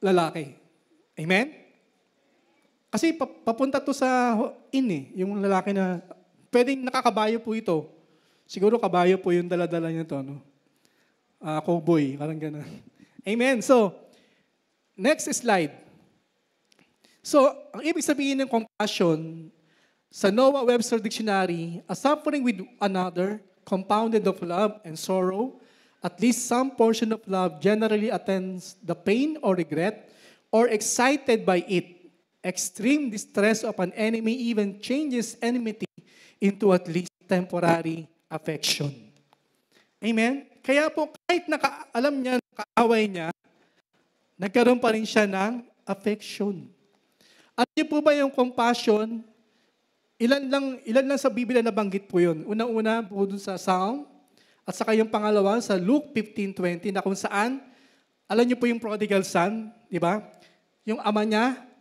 Speaker 1: lalaki. Amen? Kasi papunta to sa yung lalaki na, pwedeng nakakabayo po ito. Siguro kabayo po yung dala-dala niya to, cowboy, parang gano'n. Amen. So, next slide. So, ang ibig sabihin ng compassion, sa Noah Webster Dictionary, a suffering with another, compounded of love and sorrow, at least some portion of love generally attends the pain or regret, or excited by it. Extreme distress of an enemy even changes enmity into at least temporary affection. Amen? Kaya po, kahit alam niya, nakaaway niya, nagkaroon pa rin siya ng affection. At niyo po ba yung compassion? Ilan lang sa Biblia nabanggit po yun. Unang-una po dun sa Psalm, at saka yung pangalawa sa Luke 15:20, na kung saan, alam niyo po yung prodigal son, di ba? Yung ama niya,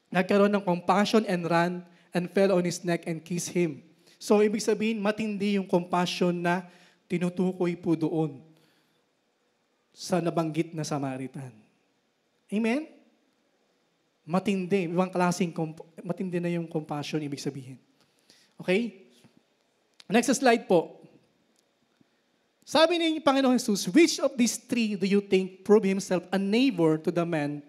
Speaker 1: nagkaroon ng compassion and ran and fell on his neck and kissed him. So, ibig sabihin, matindi yung compassion na tinutukoy po doon sa nabanggit na Samaritan. Amen? Matindi. Ibang klaseng matindi na yung compassion, ibig sabihin. Okay? Next slide po. Sabi ni Panginoon Jesus, which of these three do you think proved himself a neighbor to the man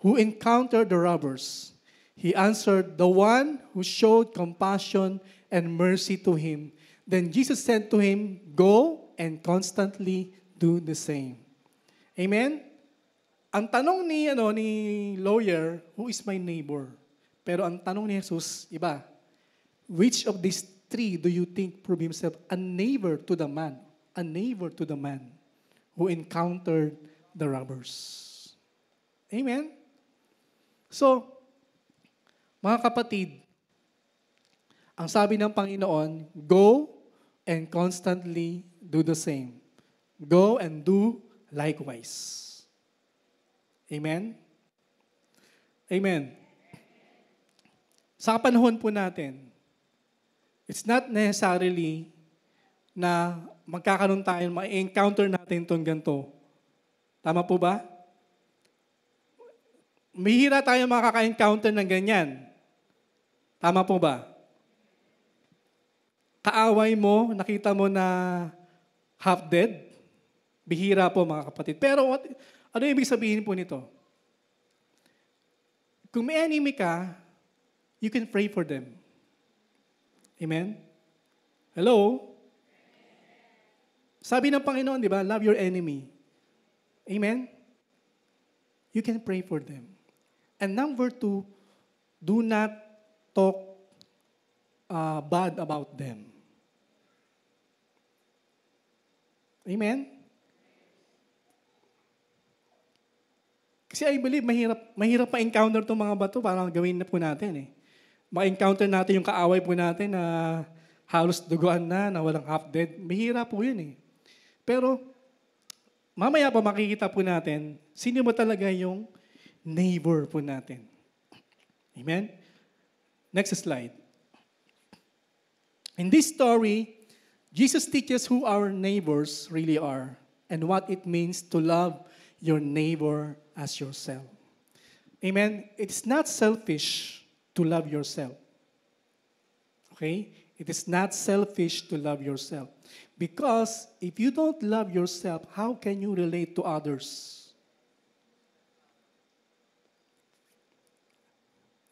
Speaker 1: who encountered the robbers? He answered, the one who showed compassion and mercy to him. Then Jesus said to him, go and constantly do the same. Amen? Ang tanong ni lawyer, who is my neighbor? Pero ang tanong ni Jesus, iba. Which of these three do you think proved himself a neighbor to the man? A neighbor to the man who encountered the robbers. Amen? So, mga kapatid, ang sabi ng Panginoon, go and constantly do the same. Go and do likewise. Amen? Amen. Sa panahon po natin, it's not necessarily na magkakaroon tayo, ma-encounter natin itong ganito. Tama po ba? Mahira tayo makaka-encounter ng ganyan. Tama po ba? Kaaway mo, nakita mo na half-dead, bihira po mga kapatid. Pero ano ibig sabihin po nito? Kung may enemy ka, you can pray for them. Amen? Hello? Sabi ng Panginoon, di ba, love your enemy. Amen? You can pray for them. And number 2, do not talk bad about them. Amen? Kasi I believe, mahirap pa-encounter itong mga bato para gawin na po natin Ma-encounter natin yung kaaway po natin na halos duguan na walang half-dead. Mahirap po yun Pero, mamaya pa makikita po natin, sino ba talaga yung neighbor po natin. Amen? Next slide. In this story, Jesus teaches who our neighbors really are and what it means to love your neighbor as yourself. Amen? It's not selfish to love yourself. Okay? It is not selfish to love yourself. Because if you don't love yourself, how can you relate to others?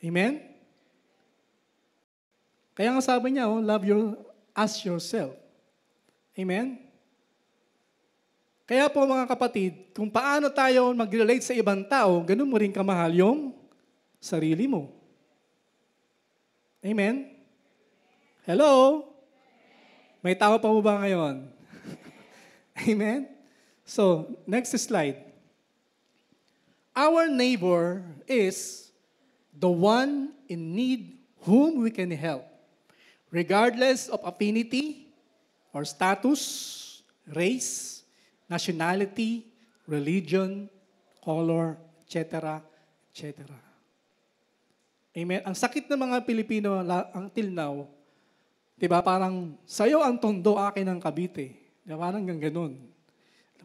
Speaker 1: Amen? Kaya nga sabi niya, love your as yourself. Amen? Kaya po mga kapatid, kung paano tayo mag-relate sa ibang tao, ganun mo rin kamahal yung sarili mo. Amen? Hello? May tao pa mo ba ngayon? Amen? So, next slide. Our neighbor is the one in need whom we can help, regardless of affinity or status, race, nationality, religion, color, etc., etc. Amen? Ang sakit ng mga Pilipino until now, diba, parang sa'yo ang tondo, akin ang Cavite. Diba, parang ganun.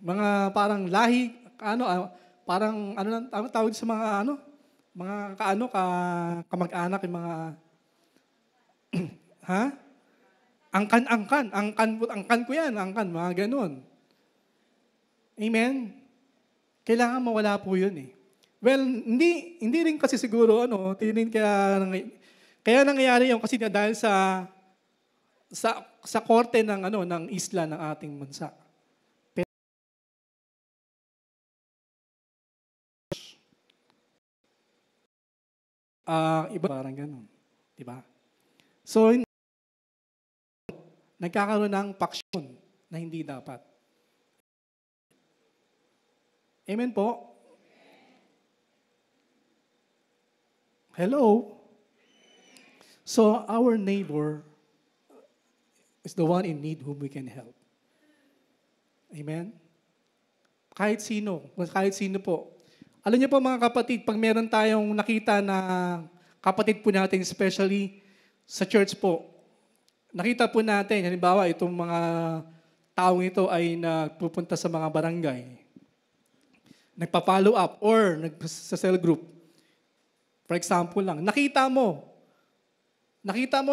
Speaker 1: Mga parang lahi, parang tawag sa mga kamag-anak, yung mga, ha? Angkan ko yan, mga ganun. Amen? Kailangan mawala po yun eh. Well, hindi rin kasi siguro, kaya nangyayari yun kasi dahil sa korte ng isla ng ating bansa. Iba parang ganun. Diba? So, nagkakaroon ng paksyon na hindi dapat. Amen po? Hello? So, our neighbor is the one in need whom we can help. Amen? Kahit sino po. Alam niyo po mga kapatid, pag meron tayong nakita na kapatid po natin, especially sa church po, nakita po natin, halimbawa itong mga taong ito ay nagpupunta sa mga barangay, nagpa-follow up or sa cell group. For example lang, nakita mo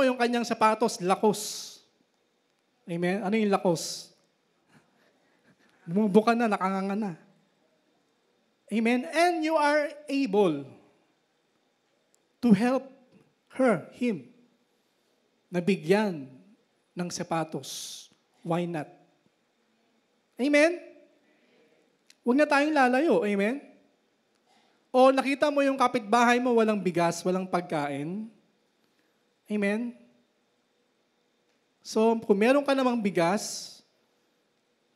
Speaker 1: yung kanyang sapatos, lakos. Amen? Ano yung lakos? Bumubuka na, nakanganga na. Amen? And you are able to help him, na bigyan ng sapatos. Why not? Amen? Huwag na tayong lalayo. Amen? O nakita mo yung kapitbahay mo, walang bigas, walang pagkain. Amen? So, kung meron ka namang bigas,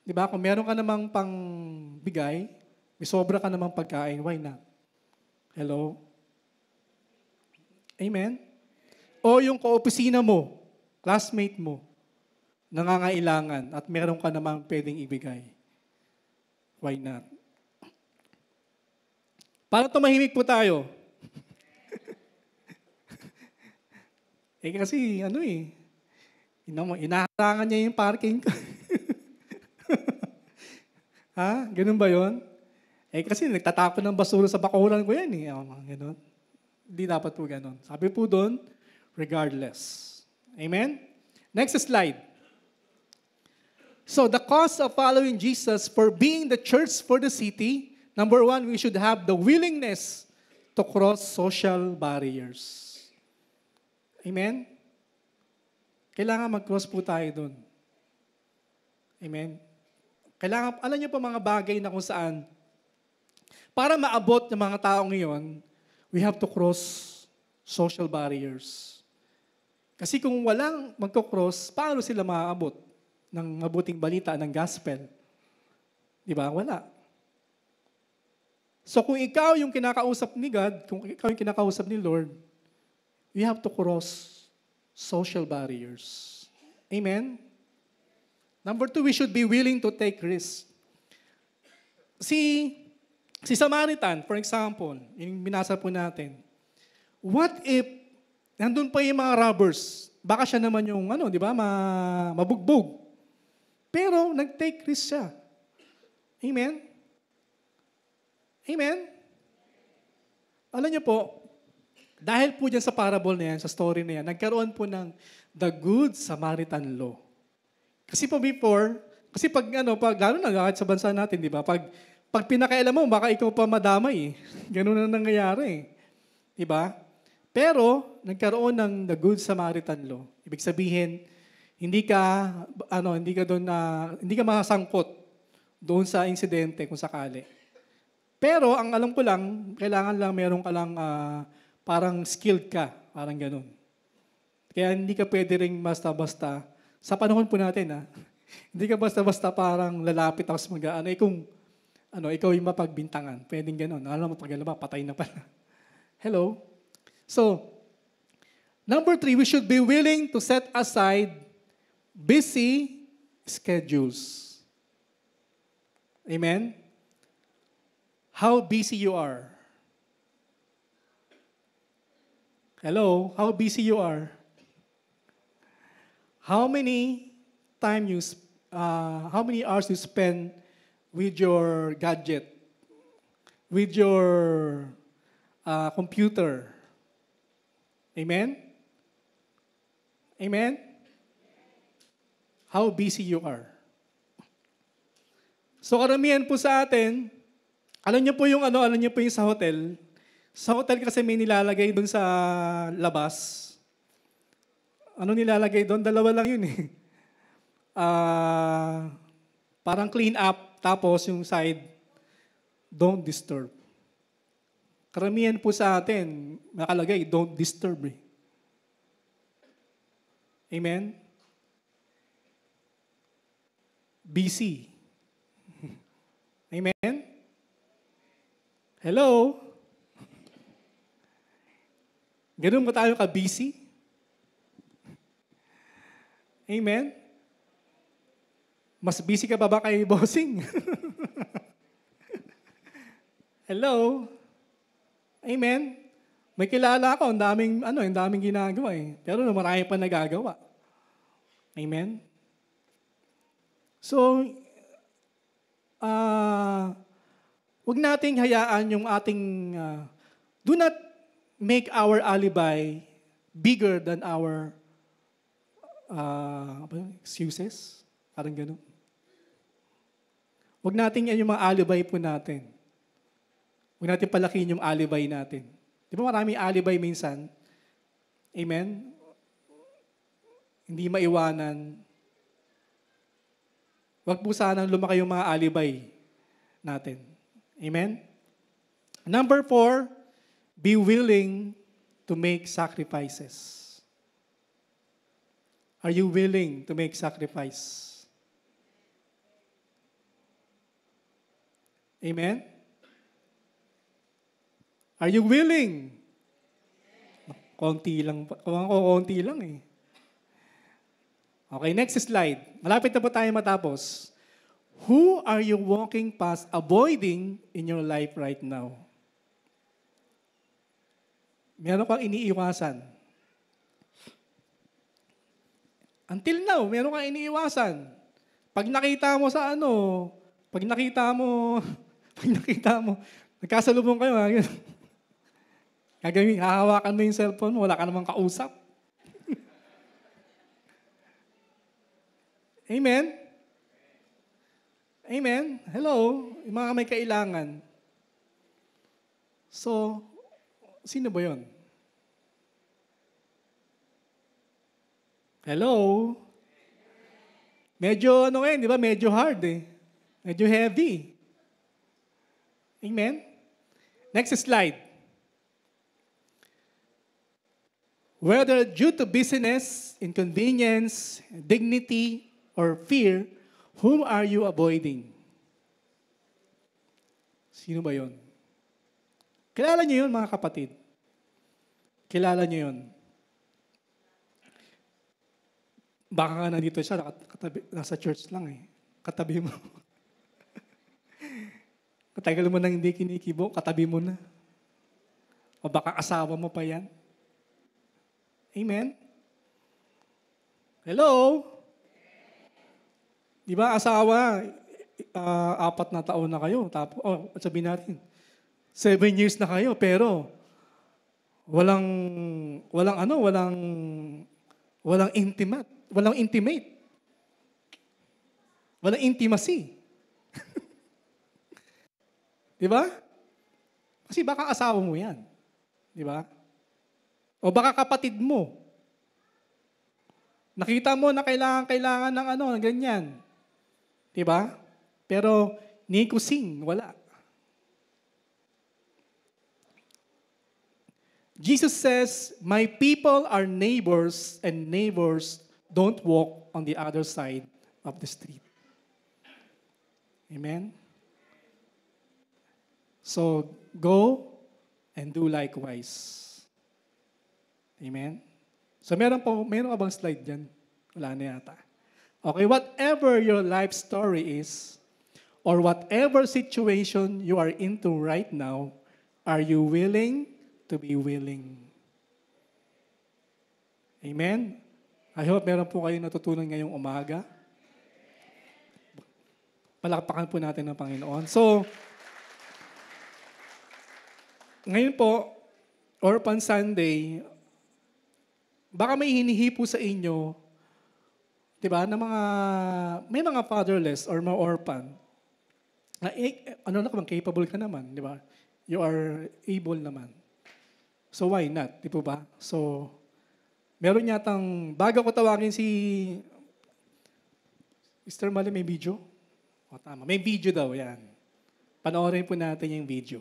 Speaker 1: di ba? Kung meron ka namang pangbigay, may sobra ka namang pagkain, why not? Hello? Amen? O yung kaopisina mo, classmate mo, nangangailangan at meron ka namang pwedeng ibigay. Why not? Paano tumahimik po tayo? Kasi inaharangan niya yung parking ko. Ha? Ganun ba yun? Kasi nagtatapon ng basura sa bakuran ko yan eh. Ganun. Hindi dapat po ganun. Sabi po doon, regardless. Amen? Next slide. So, the cost of following Jesus for being the church for the city, number one, we should have the willingness to cross social barriers. Amen? Kailangan mag-cross po tayo doon. Amen? Kailangan, alam niyo po mga bagay na kung saan, para maabot ng mga tao ngayon, we have to cross social barriers. Kasi kung walang magko-cross, paano sila maaabot ng mabuting balita ng gospel? Di ba? Wala. So kung ikaw yung kinakausap ni God, kung ikaw yung kinakausap ni Lord, we have to cross social barriers. Amen? Number two, we should be willing to take risks. Si Samaritan, for example, yung binasa po natin, what if nandun pa yung mga robbers? Baka siya naman yung, di ba, mabugbog. Pero nag-take risk siya. Amen? Amen? Alam niyo po, dahil po dyan sa parable na yan, sa story na yan, nagkaroon po ng the Good Samaritan law. Kasi po before, pag lalo na kahit sa bansa natin, di ba, pag pinakailan mo, baka ikaw pa madamay eh. Ganun na nangyayari eh. Di ba? Pero, nagkaroon ng the Good Samaritan law. Ibig sabihin, hindi ka hindi ka masangkot doon sa insidente kung sakali. Pero, ang alam ko lang, kailangan lang meron ka lang parang skilled ka, parang ganun. Kaya hindi ka pwede ring basta-basta, sa panahon po natin hindi ka basta-basta parang lalapit tapos kung ikaw yung mapagbintangan. Pwedeng ganun. Alam mo, pag patay na pala. Hello? So, number 3, we should be willing to set aside busy schedules. Amen? How busy you are. Hello? How busy you are. How many hours you spend with your gadget, with your computer. Amen? Amen? How busy you are. So karamihan po sa atin, alam niyo po yung sa hotel. Sa hotel kasi may nilalagay doon sa labas. Ano nilalagay doon? 2 lang yun parang clean up, tapos yung side, don't disturb. Karamihan po sa atin, nakalagay, don't disturb. Amen? Busy. Amen? Hello? Ganun ba tayo ka-busy? Amen? Mas busy ka ba kay bossing? Hello? Amen? May kilala ako, ang daming ginagawa Pero marami pa nagagawa. Amen? So, huwag nating hayaan yung ating, do not make our alibi bigger than our excuses. Parang gano'n. Huwag natin yan yung mga alibay po natin. Huwag natin palakihin yung alibay natin. Di ba maraming alibay minsan? Amen? Hindi maiwanan. Huwag po sanang lumaki yung mga alibay natin. Amen? Number 4, be willing to make sacrifices. Are you willing to make sacrifice? Amen? Are you willing? Konti lang Okay, next slide. Malapit na po tayo matapos. Who are you walking past, avoiding in your life right now? Meron kang iniiwasan. Until now, meron kang iniiwasan. Pag nakita mo, nagkasalubong kayo, hahawakan mo yung cellphone mo, wala ka namang kausap. Amen? Amen? Hello? Yung mga may kailangan. So, sino ba yun? Hello? Medyo, di ba? Medyo hard Medyo heavy. Amen? Next slide. Whether due to busyness, inconvenience, dignity, or fear, whom are you avoiding? Sino ba yun? Kilala niyo yun, mga kapatid? Kilala niyo yun? Baka nga nandito siya, nasa church lang Katabi mo. Katagal mo nang hindi kinikibo, katabi mo na. O baka asawa mo pa yan. Amen? Hello? Di ba asawa, 4 na taon na kayo. Tapos, sabihin natin, 7 years na kayo, pero walang intimate. Walang intimate. Walang intimacy. Di ba? Kasi baka asawa mo yan. Di ba? O baka kapatid mo. Nakita mo na kailangan ng ganyan. Diba? Pero ni kusing, wala. Jesus says, "My people are neighbors, and neighbors don't walk on the other side of the street." Amen? So, go and do likewise. Amen? So, meron ka bang slide dyan? Wala na yata. Okay, whatever your life story is, or whatever situation you are into right now, are you willing to be willing? Amen? I hope meron po kayo natutunan ngayong umaga. Palakpakan po natin ng Panginoon. So, ngayon po, Orphan Sunday, baka may hinihipo sa inyo, di ba, na may mga fatherless or mga orphan. Capable ka naman, di ba? You are able naman. So why not, di po ba? So, meron yatang, bago ko tawagin si Mr. Mali, may video? O tama, may video daw, yan. Panoorin po natin yung video.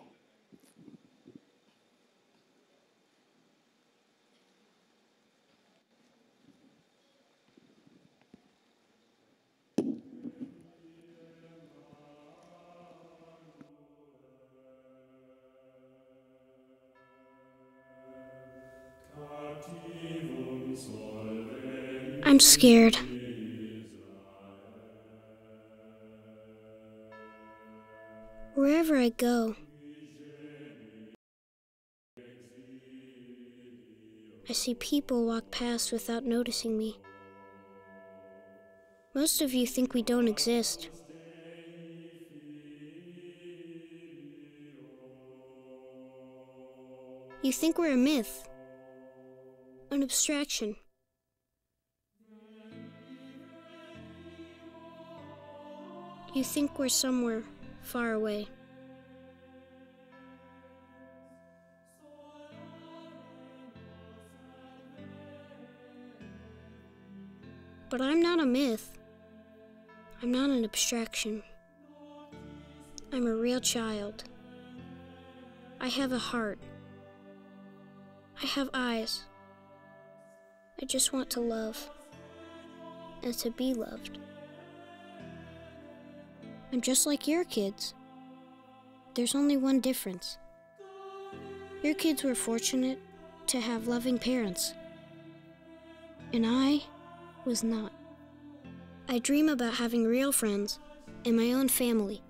Speaker 3: I'm scared. Wherever I go, I see people walk past without noticing me. Most of you think we don't exist. You think we're a myth, an abstraction. You think we're somewhere far away. But I'm not a myth. I'm not an abstraction. I'm a real child. I have a heart. I have eyes. I just want to love and to be loved. I'm just like your kids. There's only one difference. Your kids were fortunate to have loving parents, and I was not. I dream about having real friends and my own family.